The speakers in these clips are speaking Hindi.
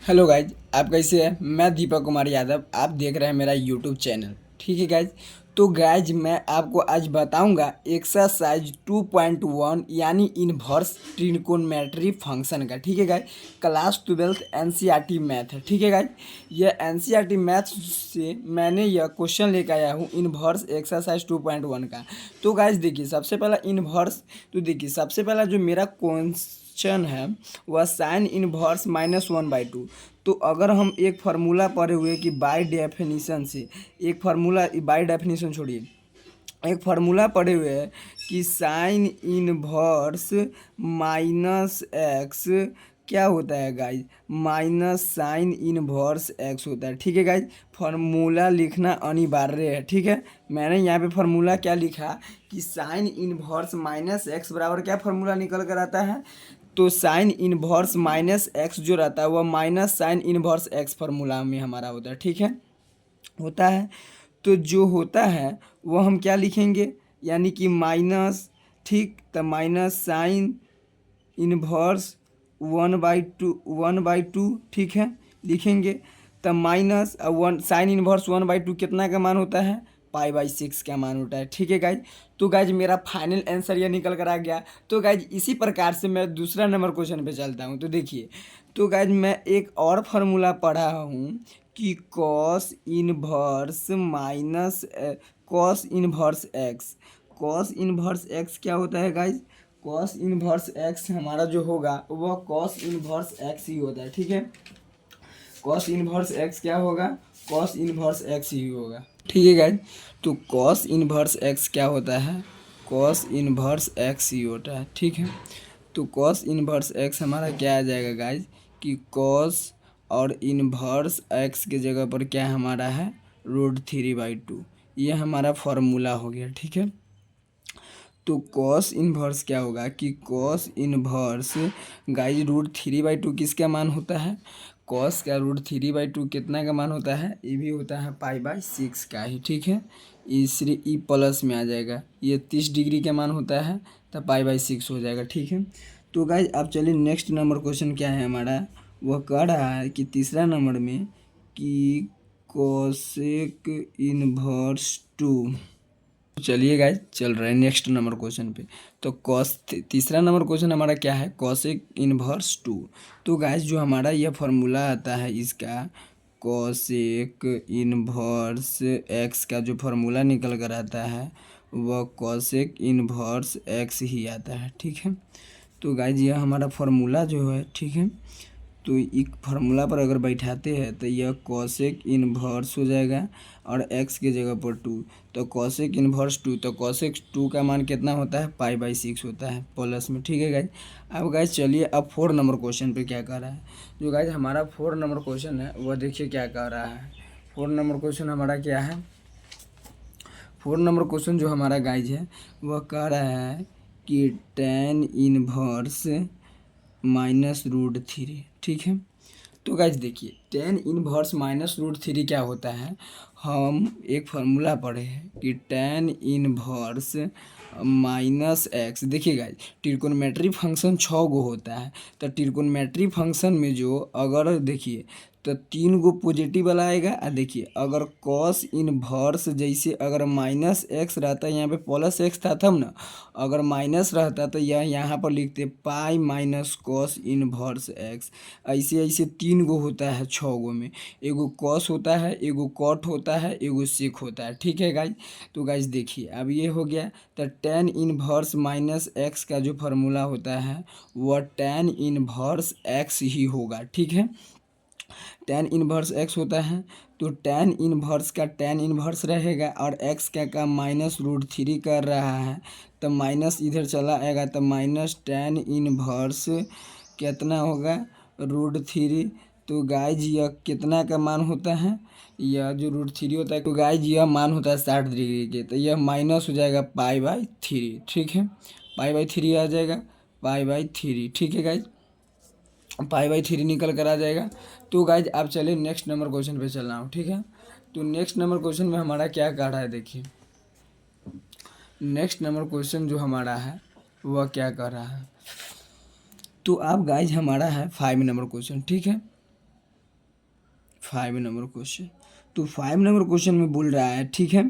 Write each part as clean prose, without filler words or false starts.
हेलो गाइज, आप कैसे हैं। मैं दीपक कुमार यादव, आप देख रहे हैं मेरा यूट्यूब चैनल। ठीक है गाइज। तो गाइज मैं आपको आज बताऊंगा एक्सरसाइज 2.1 यानी इनवर्स ट्रिग्नोमेट्री फंक्शन का। ठीक है गाइज, क्लास 12 एनसीईआरटी मैथ है। ठीक है गाइज, यह एनसीईआरटी मैथ से मैंने यह क्वेश्चन लेकर आया हूँ इनवर्स एक्सरसाइज 2.1 का। तो गाइज देखिए, सबसे पहला इनवर्स, तो देखिए सबसे पहला जो मेरा क्वेश्चन है वह साइन इनवर्स -1/2। तो अगर हम एक फार्मूला पढ़े हुए कि बाय डेफिनेशन से, एक फार्मूला बाय डेफिनेशन छोड़िए, एक फार्मूला पढ़े हुए हैं कि साइन इनवर्स -x क्या होता है guys, minus sine inverse x होता है। ठीक है गाइज, फार्मूला लिखना अनिवार्य है। ठीक है, मैंने यहाँ पे फार्मूला क्या लिखा कि साइन इनवर्स -x बराबर क्या फार्मूला निकल कर आता है, तो साइन इनवर्स -x जो रहता है वह minus sine inverse x formula में हमारा होता है। ठीक है, होता है। तो जो होता है वो हम क्या लिखेंगे, यानी कि माइनस, ठीक, तो माइनस साइन इनवर्स 1/2, ठीक है, लिखेंगे। तब माइनस 1 साइन इनवर्स 1/2 कितना का मान होता है, π/6 का मान होता है। ठीक है गाइज, तो गाइज मेरा फाइनल आंसर यह निकल कर आ गया। तो गाइज इसी प्रकार से मैं दूसरा नंबर क्वेश्चन पे चलता हूँ। तो देखिए, तो गाइज मैं एक और फार्मूला पढ़ा हूँ कि cos inverse x, cos inverse x क्या होता है गाइज, कॉस इनवर्स एक्स हमारा जो होगा वह कॉस इनवर्स एक्स ही होता है। ठीक है, कॉस इनवर्स एक्स क्या होगा, कॉस इनवर्स एक्स ही होगा। ठीक है गाइज, तो कॉस इनवर्स एक्स क्या होता है, कॉस इनवर्स एक्स ही होता है। ठीक है, तो कॉस इनवर्स एक्स हमारा क्या आ जाएगा गाइज कि कॉस और इनवर्स एक्स के जगह पर क्या हमारा है, √3/2। ये हमारा फॉर्मूला हो गया। ठीक है, तो कॉस इनवर्स क्या होगा कि कॉस इनवर्स गाइज √3/2 किसका मान होता है, कॉस का √3/2 कितना का मान होता है, ये भी होता है π/6 का ही। ठीक है, इसलिए ई प्लस में आ जाएगा, ये 30 डिग्री का मान होता है तो π/6 हो जाएगा। ठीक है, तो गाइज अब चलिए नेक्स्ट नंबर क्वेश्चन क्या है हमारा, वह कह रहा है कि तीसरा नंबर में कि कोसेक इनवर्स 2। चलिए गाइज चल रहा है नेक्स्ट नंबर क्वेश्चन पे। तो तीसरा नंबर क्वेश्चन हमारा क्या है, कॉसेक इनवर्स 2। तो गाइज जो हमारा यह फार्मूला आता है इसका, कॉसेक इनवर्स एक्स का जो फार्मूला निकल कर आता है वह कॉसेक इनवर्स एक्स ही आता है। ठीक है, तो गाइज यह हमारा फार्मूला जो है, ठीक है, तो एक फार्मूला पर अगर बैठाते हैं तो यह कॉसेक इनवर्स हो जाएगा और x के जगह पर 2, तो कॉसेक इनवर्स 2, तो कॉसेक 2 का मान कितना होता है, π/6 होता है प्लस में। ठीक है गाइज, अब गाइज चलिए अब 4 नंबर क्वेश्चन पे क्या कह रहा है। जो गाइज हमारा 4 नंबर क्वेश्चन है वह देखिए क्या कह रहा है। 4 नंबर क्वेश्चन हमारा क्या है, 4 नंबर क्वेश्चन जो हमारा गाइज है वह कह रहा है कि tan इनवर्स -√3। ठीक है, तो गाइज देखिए tan इनवर्स -√3 क्या होता है, हम एक फार्मूला पढ़े हैं कि tan इनवर्स -x। देखिए गाइज ट्रिग्नोमेट्री फंक्शन 6 गो होता है, तो ट्रिग्नोमेट्री फंक्शन में जो अगर देखिए तो 3 गो पॉजिटिव वाला आएगा। और देखिए अगर कॉस इनवर्स, जैसे अगर -x रहता है यहाँ पे +x था तब ना, अगर माइनस रहता तो यह यहाँ पर लिखते π-cos इनवर्स x। ऐसे ऐसे 3 गो होता है 6 गो में, एगो कॉस होता है, एगो कॉट होता है, एगो सेक होता है। ठीक है गाइज, तो गाइज देखिए अब ये हो गया, तो tan इनवर्स -x का जो फार्मूला होता है वह tan इनवर्स x ही होगा। ठीक है, tan इनवर्स x होता है, तो tan इनवर्स का tan इनवर्स रहेगा और x का -√3 कर रहा है, तो माइनस इधर चला आएगा, तो माइनस tan इनवर्स कितना होगा, √3। तो गाइज यह कितना का मान होता है, यह जो √3 होता है, तो गाइज यह मान होता है 60 डिग्री के, तो यह माइनस हो जाएगा π/3। ठीक है, π/3 आ जाएगा, π/3। ठीक है गाइज, π/3 निकल कर आ जाएगा। तो गाइज आप चलिए नेक्स्ट नंबर क्वेश्चन पे चल रहा हूँ। ठीक है, तो नेक्स्ट नंबर क्वेश्चन में हमारा क्या कह रहा है, देखिए नेक्स्ट नंबर क्वेश्चन जो हमारा है वह क्या कह रहा है। तो आप गाइज हमारा है 5 नंबर क्वेश्चन। ठीक है, 5 नंबर क्वेश्चन। तो 5 नंबर क्वेश्चन में बोल रहा है, ठीक है,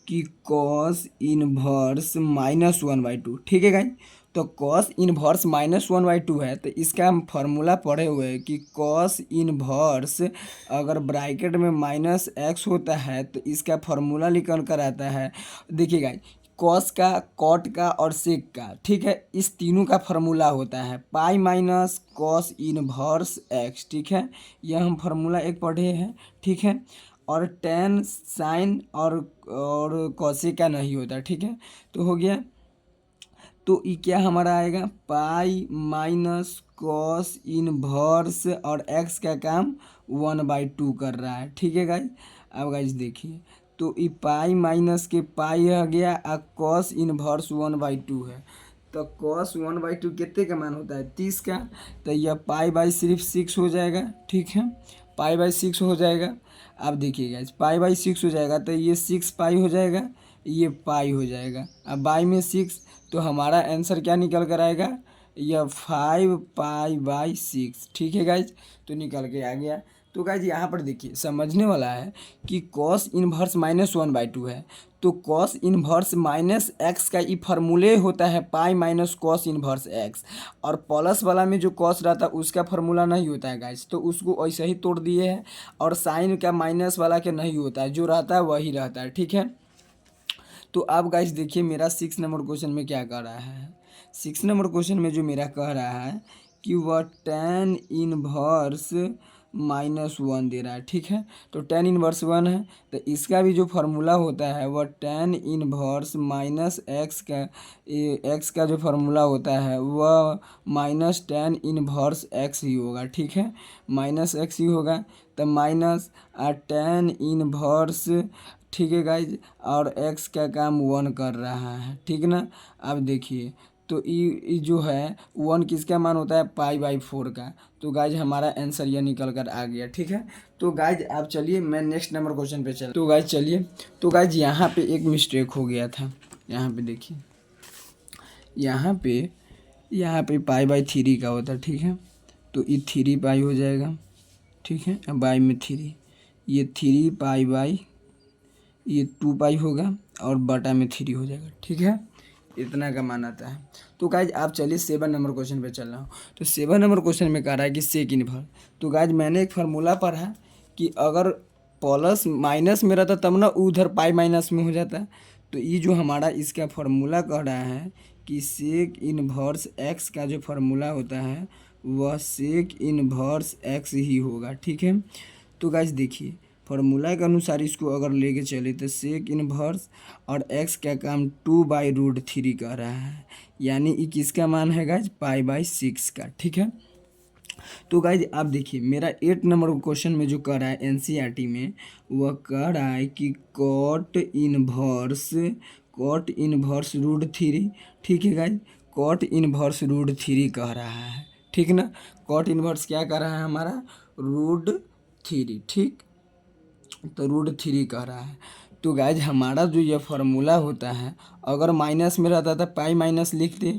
कि कॉस इनवर्स -1/2, ठीक है गाइस। तो कॉस इनवर्स -1/2 है, तो इसका हम फार्मूला पढ़े हुए हैं कि कॉस इनवर्स अगर ब्रैकेट में -x होता है तो इसका फार्मूला निकल कर आता है। देखिए गाइस, कॉस का, कॉट का और सेक का, ठीक है, इस तीनों का फार्मूला होता है pi minus cos inverse x, ठीक है। यह हम फार्मूला एक पढ़े हैं, ठीक है। और टेन साइन और कॉसेक का नहीं होता, ठीक है। तो हो गया, तो ये क्या हमारा आएगा, पाई माइनस कॉस इनवर्स और एक्स का काम 1/2 कर रहा है, ठीक है गाइज। अब गाइज देखिए, तो ये पाई माइनस के पाई आ गया और कॉस इनवर्स 1/2 है। तो कॉस 1/2 कितने का मान होता है, 30 का। तो यह पाई बाई सिर्फ 6 हो जाएगा, ठीक है, पाई बाई 6 हो जाएगा। अब देखिए गाइज, पाई बाई 6 हो जाएगा तो ये 6 पाई हो जाएगा, ये पाई हो जाएगा। अब बाई में 6, तो हमारा आंसर क्या निकल कर आएगा, यह 5 पाई/6, ठीक है गाइज। तो निकल के आ गया। तो गाइज यहाँ पर देखिए समझने वाला है कि कॉस इनवर्स -1/2 है, तो कॉस इनवर्स माइनस एक्स का ये फार्मूले होता है pi minus cos inverse x. और प्लस वाला में जो कॉस रहता है उसका फार्मूला नहीं होता है गाइज, तो उसको ऐसे ही तोड़ दिए हैं। और साइन का माइनस वाला के नहीं होता है, जो रहता है वही रहता है, ठीक है। तो अब गाइस देखिए मेरा 6 नंबर क्वेश्चन में क्या कह रहा है। 6 नंबर क्वेश्चन में जो मेरा कह रहा है कि वह टेन इनवर्स -1 दे रहा है, ठीक है। तो टेन इनवर्स 1 है, तो इसका भी जो फार्मूला होता है वह टेन इनवर्स माइनस एक्स का जो फार्मूला होता है वह -10 इनवर्स एक्स ही होगा, ठीक है, -x ही होगा। तो माइनस 10 इनवर्स, ठीक है गाइज, और x का काम 1 कर रहा है, ठीक ना। अब देखिए, तो ये जो है 1 किसका मान होता है, पाई/4 का। तो गाइज हमारा आंसर यह निकल कर आ गया, ठीक है। तो गाइज अब चलिए मैं नेक्स्ट नंबर क्वेश्चन पे चल। तो गाइज चलिए, तो गाइज यहाँ पे एक मिस्टेक हो गया था। यहाँ पे देखिए, यहाँ पे पाई/3 का होता है, ठीक है। तो ये 3 पाई हो जाएगा, ठीक है। अब बाई में 3, ये 3 पाई/, ये 2 पाई होगा और बटा में 3 हो जाएगा, ठीक है। इतना का मान आता है। तो गाइज आप चलिए 7 नंबर क्वेश्चन पे चल रहा हूँ। तो 7 नंबर क्वेश्चन में कह रहा है कि सेक इनवर्स। तो गाइज मैंने एक फार्मूला पढ़ा कि अगर प्लस माइनस में रहता तब ना उधर पाई माइनस में हो जाता। तो ये जो हमारा इसका फार्मूला कह रहा है कि सेक इनवर्स एक्स का जो फार्मूला होता है वह सेक इनवर्स एक्स ही होगा, ठीक है। तो गाइज देखिए, फार्मूला के अनुसार इसको अगर लेके चले तो सेक इनवर्स और एक्स का काम 2/√3 कर रहा है, यानी ये किसका मान है गाइज, पाई/6 का, ठीक है। तो गाइज आप देखिए मेरा 8 नंबर क्वेश्चन में जो कह रहा है एनसीईआरटी में, वह कह रहा है कि कॉट इनवर्स √3, ठीक है गाइज, कॉट इनवर्स √3 कह रहा है, ठीक ना। कॉट इनवर्स क्या कह रहा है हमारा, √3, ठीक। तो √3 कह रहा है। तो गाइज हमारा जो ये फार्मूला होता है, अगर माइनस में रहता था पाई माइनस लिखते,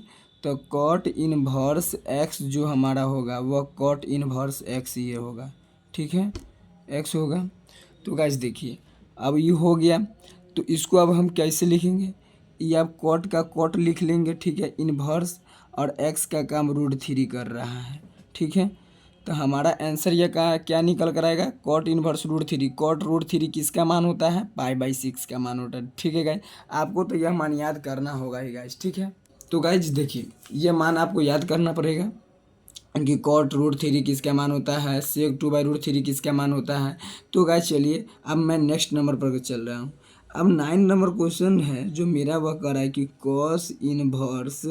तो कॉट इनवर्स एक्स जो हमारा होगा वह कॉट इनवर्स एक्स ये होगा, ठीक है, एक्स होगा। तो गाइज देखिए, अब ये हो गया। तो इसको अब हम कैसे लिखेंगे, ये अब कॉट का कॉट लिख लेंगे, ठीक है, इनवर्स और एक्स का काम √3 कर रहा है, ठीक है। तो हमारा आंसर ये का क्या निकल कर आएगा, कॉट इनवर्स √3। कॉट √3 किसका मान होता है, पाई/6 का मान होता है, ठीक है गाइज। आपको तो यह मान याद करना होगा ही गाइज, ठीक है। तो गाइज देखिए, ये मान आपको याद करना पड़ेगा कि कॉट √3 किसका मान होता है, सेक 2/√3 किसका मान होता है। तो गाइज चलिए अब मैं नेक्स्ट नंबर पर चल रहा हूँ। अब 9 नंबर क्वेश्चन है जो मेरा वह कर रहा है कि कॉस इनवर्स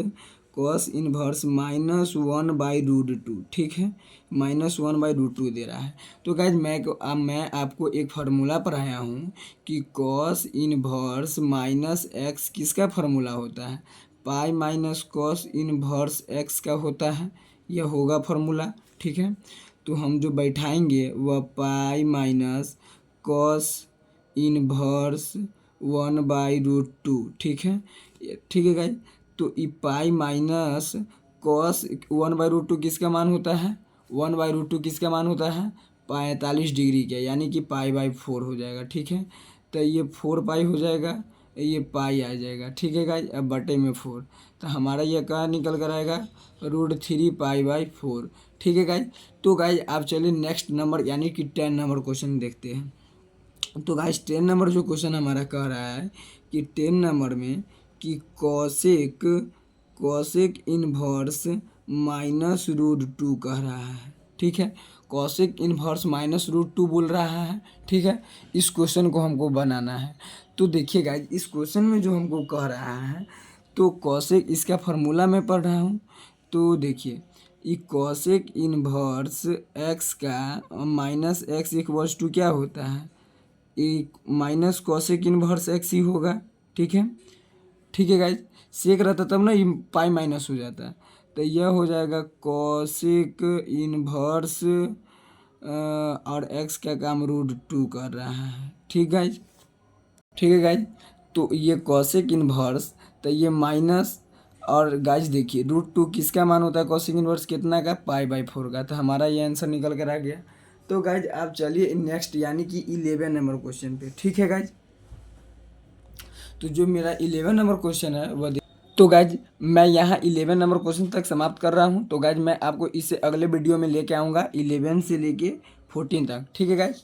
-1/√2, ठीक है, -1/√2 दे रहा है। तो गाइज मैं आपको एक फार्मूला पढ़ाया हूँ कि कॉस इनवर्स -x किसका फार्मूला होता है, pi minus cos inverse x का होता है, यह होगा फार्मूला, ठीक है। तो हम जो बैठाएंगे वह पाई माइनस कॉस इनवर्स 1/√2, ठीक है, ठीक है गाइज। तो ई पाई माइनस कॉस 1/√2 किसका मान होता है, 1/√2 किसका मान होता है, 45 डिग्री का, यानी कि पाई/4 हो जाएगा। ठीक है, तो ये 4 पाई हो जाएगा, ये पाई आ जाएगा। ठीक है गाइज, अब बटे में 4, तो हमारा ये क्या निकल कर आएगा, √3 पाई/4। ठीक है गाइज, तो गाइज आप चलिए नेक्स्ट नंबर यानी कि 10 नंबर क्वेश्चन देखते हैं। तो गाइज 10 नंबर जो क्वेश्चन हमारा कह रहा है कि 10 नंबर में कि कॉसेक इनवर्स -√2 कह रहा है। ठीक है, कॉसेक इनवर्स -√2 बोल रहा है। ठीक है, इस क्वेश्चन को हमको बनाना है। तो देखिए गाइज, इस क्वेश्चन में जो हमको कह रहा है, तो कॉसेक इसका फार्मूला मैं पढ़ रहा हूँ। तो देखिए, ये कॉसेक इनवर्स एक्स का माइनस एक्स इक्वल्स टू क्या होता है, एक माइनस कॉसेक इनवर्स एक्स ही होगा। ठीक है, ठीक है गाइज, सेक रहता तब ना ये पाई माइनस हो जाता है, तो यह हो जाएगा कॉसेक इनवर्स और एक्स का काम √2 कर रहा है। ठीक गाइज, ठीक है गाइज, तो ये कॉसेक इनवर्स, तो ये माइनस, और गाइज देखिए √2 किसका मान होता है, कॉसेक इनवर्स कितना का, पाई/4 का, तो हमारा ये आंसर निकल कर आ गया। तो गाइज आप चलिए नेक्स्ट यानी कि 11 नंबर क्वेश्चन पे। ठीक है गाइज, तो जो मेरा 11 नंबर क्वेश्चन है वह तो गाइज मैं यहाँ 11 नंबर क्वेश्चन तक समाप्त कर रहा हूँ। तो गाइज मैं आपको इससे अगले वीडियो में लेके आऊँगा 11 से लेके 14 तक। ठीक है गाइज।